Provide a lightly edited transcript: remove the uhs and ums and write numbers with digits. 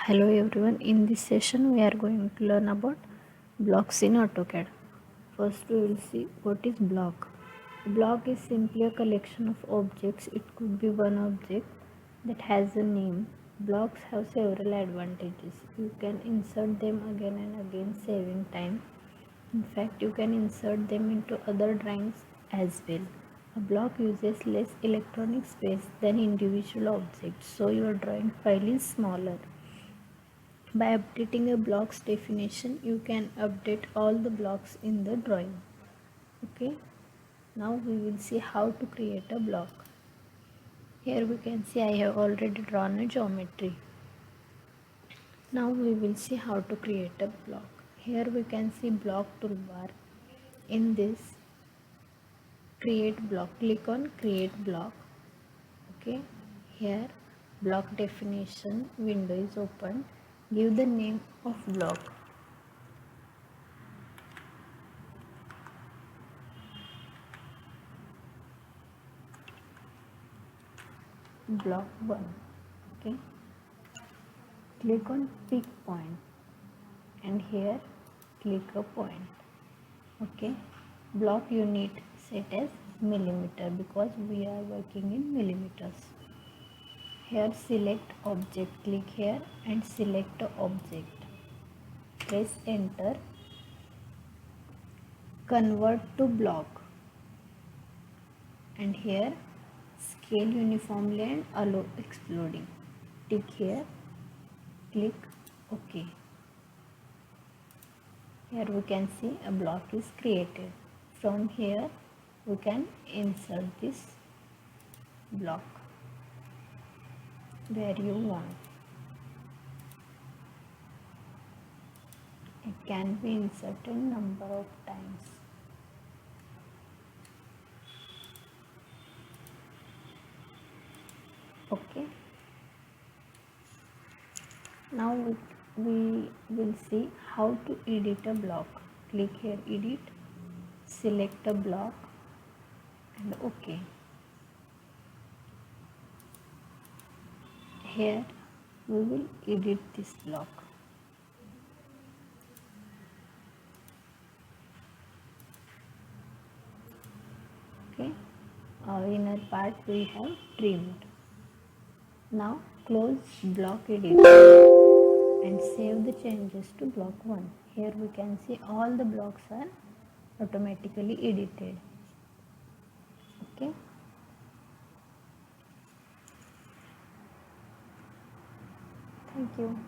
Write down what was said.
Hello everyone, in this session we are going to learn about blocks in AutoCAD. First we will see what is block. A block is simply a collection of objects. It could be one object that has a name. Blocks have several advantages. You can insert them again and again, saving time. In fact, you can insert them into other drawings as well. A block uses less electronic space than individual objects, so your drawing file is smaller. By updating a block's definition, you can update all the blocks in the drawing. Okay, now we will see how to create a block. Here we can see I have already drawn a geometry. Now we will see how to create a block. Here we can see block toolbar. In this, create block. Click on create block. Okay, here block definition window is open. Give the name of block. Block 1. Okay, click on pick point and here click a point. Okay, block unit set as millimeter because we are working in millimeters. Here select object, click here and select object, press enter, convert to block and here scale uniformly and allow exploding. Tick here, click OK. Here we can see a block is created. From here we can insert this block where you want. It can be inserted number of times. Okay. Now we will see how to edit a block. Click here edit, select a block and OK. Here we will edit this block. Okay, our inner part we have trimmed. Now close block editor and save the changes to block 1. Here we can see all the blocks are automatically edited. Okay. Thank you.